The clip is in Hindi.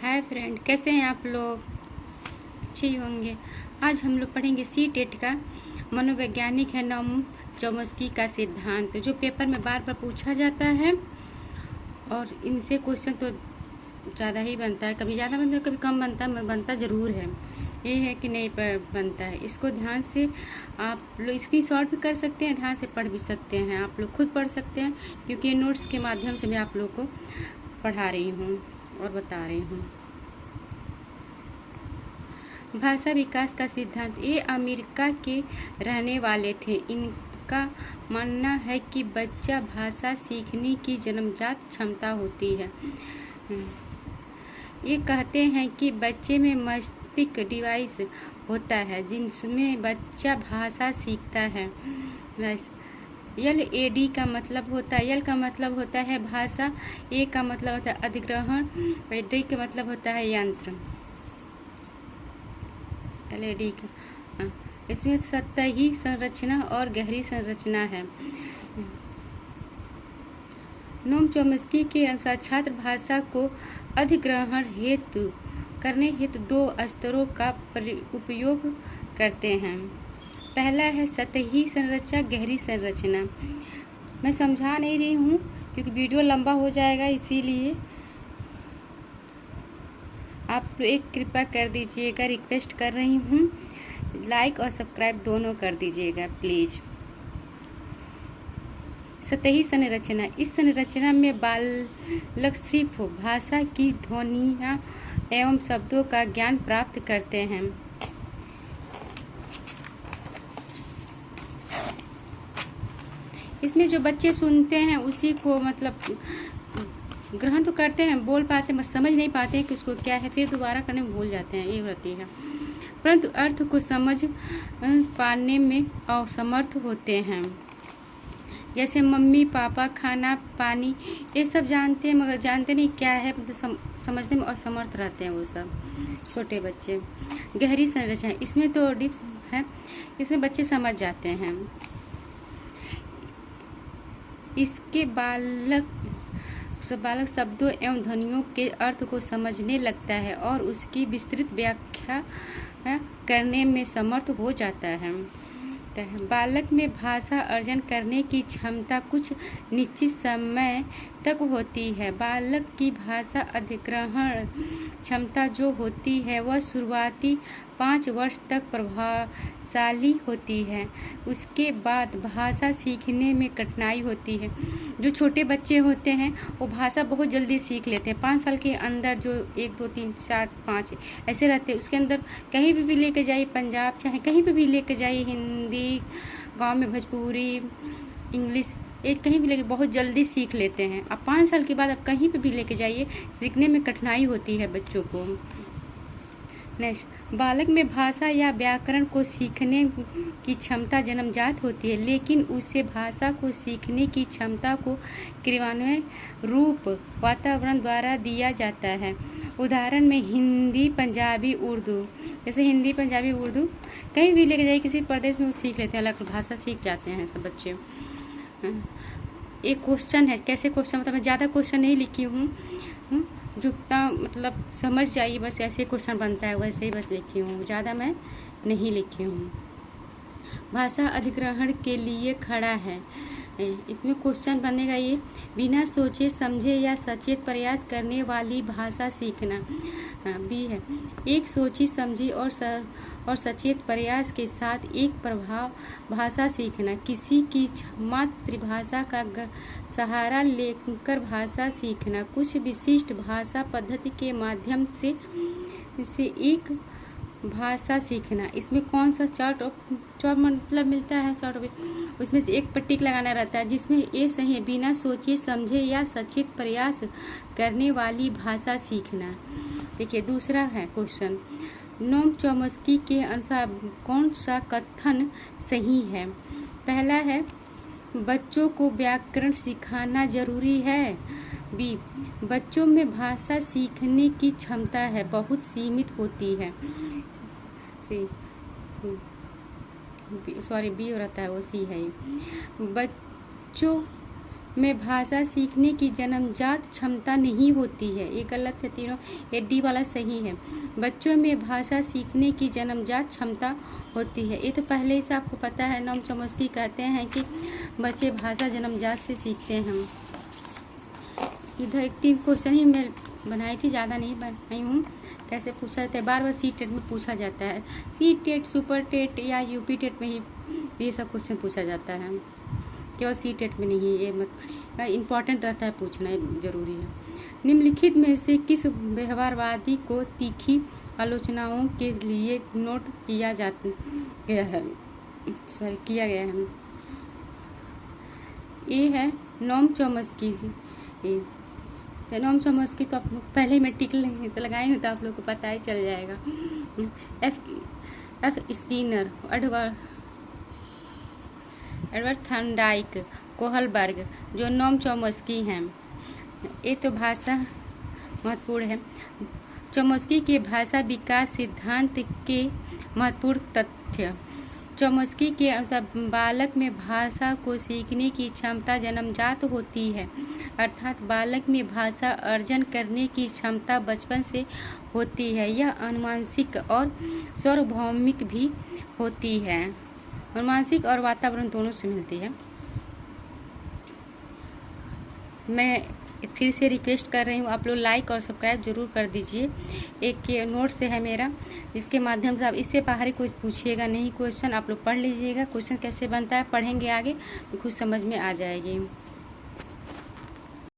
हाय फ्रेंड, कैसे हैं आप लोग? अच्छे ही होंगे। आज हम लोग पढ़ेंगे सी टेट का मनोवैज्ञानिक है नोम चॉम्स्की का सिद्धांत, जो पेपर में बार बार पूछा जाता है और इनसे क्वेश्चन तो ज़्यादा ही बनता है, कभी ज़्यादा बनता है कभी कम बनता है, बनता ज़रूर है। ये है कि नहीं बनता है। इसको ध्यान से आप लोग इसकी शॉर्ट भी कर सकते हैं, ध्यान से पढ़ भी सकते हैं। आप लोग खुद पढ़ सकते हैं क्योंकि ये नोट्स के माध्यम से मैं आप लोग को पढ़ा रही हूँ और बता रही हूँ। भाषा विकास का सिद्धांत। ये अमेरिका के रहने वाले थे। इनका मानना है कि बच्चा भाषा सीखने की जन्मजात क्षमता होती है। ये कहते हैं कि बच्चे में मस्तिष्क डिवाइस होता है जिसमें बच्चा भाषा सीखता है। LAD का मतलब होता है, L का मतलब होता है भाषा, A का मतलब होता है अधिग्रहण, D का मतलब होता है यंत्र। LAD का इसमें सतही संरचना और गहरी संरचना है। नोम चॉम्स्की के अनुसार छात्र भाषा को अधिग्रहण करने हेतु 2 स्तरों का उपयोग करते हैं। पहला है सतही संरचना, गहरी संरचना। मैं समझा नहीं रही हूँ क्योंकि वीडियो लंबा हो जाएगा, इसीलिए आप एक कृपया कर दीजिएगा, रिक्वेस्ट कर रही हूँ। लाइक और सब्सक्राइब दोनों कर दीजिएगा प्लीज। सतही संरचना। इस संरचना में बालक सिर्फ भाषा की ध्वनियाँ एवं शब्दों का ज्ञान प्राप्त करते हैं। इसमें जो बच्चे सुनते हैं उसी को मतलब ग्रहण तो करते हैं, बोल पाते हैं, समझ नहीं पाते हैं कि उसको क्या है, फिर दोबारा करने में भूल जाते हैं, ये होती है। परंतु अर्थ को समझ पाने में असमर्थ होते हैं। जैसे मम्मी पापा, खाना पानी, ये सब जानते हैं मगर जानते नहीं क्या है, मतलब समझने में असमर्थ रहते हैं वो सब छोटे बच्चे। गहरी संरचना। इसमें तो डीप है, इसमें बच्चे समझ जाते हैं। इसके बालक शब्दों एवं ध्वनियों के अर्थ को समझने लगता है और उसकी विस्तृत व्याख्या करने में समर्थ हो जाता है। बालक में भाषा अर्जन करने की क्षमता कुछ निश्चित समय तक होती है। बालक की भाषा अधिग्रहण क्षमता जो होती है वह शुरुआती 5 वर्ष तक प्रभावशाली होती है। उसके बाद भाषा सीखने में कठिनाई होती है। जो छोटे बच्चे होते हैं वो भाषा बहुत जल्दी सीख लेते हैं। 5 साल के अंदर जो 1 2 3 4 5 ऐसे रहते हैं, उसके अंदर कहीं भी लेके जाइए, पंजाब चाहे कहीं पे भी लेके जाइए, हिंदी, गांव में भोजपुरी, इंग्लिश, एक कहीं भी लेके बहुत जल्दी सीख लेते हैं। अब 5 साल के बाद अब कहीं पे भी लेके जाइए, सीखने में कठिनाई होती है बच्चों को। नेक्स्ट, बालक में भाषा या व्याकरण को सीखने की क्षमता जन्मजात होती है, लेकिन उसे भाषा को सीखने की क्षमता को क्रियान्वयन रूप वातावरण द्वारा दिया जाता है। उदाहरण में हिंदी, पंजाबी, उर्दू। जैसे हिंदी, पंजाबी, उर्दू कहीं भी लेके जाइए, किसी प्रदेश में वो सीख लेते हैं, अलग भाषा सीख जाते हैं सब बच्चे। एक क्वेश्चन है, कैसे क्वेश्चन, मतलब मैं ज़्यादा क्वेश्चन नहीं लिखी हूँ, जितना मतलब समझ जाइए, बस ऐसे क्वेश्चन बनता है वैसे ही बस लिखी हूँ, ज़्यादा मैं नहीं लिखी हूँ। भाषा अधिग्रहण के लिए खड़ा है। इसमें क्वेश्चन बनेगा ये, बिना सोचे समझे या सचेत प्रयास करने वाली भाषा सीखना। बी है, एक सोची समझी और सचेत प्रयास के साथ एक प्रभाव भाषा सीखना। किसी की मातृभाषा का सहारा लेकर भाषा सीखना। कुछ विशिष्ट भाषा पद्धति के माध्यम से एक भाषा सीखना। इसमें कौन सा चार्ट मतलब मिलता है, चार्ट उसमें से एक टिक लगाना रहता है जिसमें ये सही है, बिना सोचे समझे या सचेत प्रयास करने वाली भाषा सीखना। देखिए दूसरा है क्वेश्चन, नोम चॉम्स्की के अनुसार कौन सा कथन सही है? पहला है, बच्चों को व्याकरण सिखाना जरूरी है। बी, बच्चों में भाषा सीखने की क्षमता है बहुत सीमित होती है। बी हो रहता है, वो सी है। बच्चों में भाषा सीखने की जन्मजात क्षमता नहीं होती है। ये गलत है, तीनों। ये डी वाला सही है। बच्चों में भाषा सीखने की जन्मजात क्षमता होती है। ये तो पहले से आपको पता है। नोम चॉम्स्की कहते हैं कि बच्चे भाषा जन्मजात से सीखते हैं। इधर 3 क्वेश्चन ही मैं बनाई थी, ज़्यादा नहीं बनाई हूँ। कैसे पूछा जाता है, बार बार सी टेट में पूछा जाता है। सी टेट, सुपर टेट या यूपी टेट में ही ये सब क्वेश्चन पूछा जाता है, केवल सी टेट में नहीं। ये मत इम्पॉर्टेंट रहता है, पूछना जरूरी है। निम्नलिखित में से किस व्यवहारवादी को तीखी आलोचनाओं के लिए नोट किया गया है? ये है नोम चॉम्स्की। नोम चॉम्स्की तो आप लोग पहले मैं टिक लगाएंगे तो आप लोग को पता ही चल जाएगा। F Skinner, Edward Thorndike, Kohlberg, जो नोम चॉम्स्की हैं। ये तो भाषा महत्वपूर्ण है। चॉम्स्की के भाषा विकास सिद्धांत के महत्वपूर्ण तथ्य। चॉम्स्की के अनुसार बालक में भाषा को सीखने की क्षमता जन्मजात होती है, अर्थात बालक में भाषा अर्जन करने की क्षमता बचपन से होती है। यह अनुवांशिक और सार्वभौमिक भी होती है। अनुवांशिक और वातावरण दोनों से मिलती है। मैं फिर से रिक्वेस्ट कर रही हूँ, आप लोग लाइक और सब्सक्राइब जरूर कर दीजिए। एक नोट से है मेरा, इसके माध्यम से आप इससे बाहर कुछ पूछिएगा नहीं। क्वेश्चन आप लोग पढ़ लीजिएगा, क्वेश्चन कैसे बनता है पढ़ेंगे आगे तो कुछ समझ में आ जाएगी।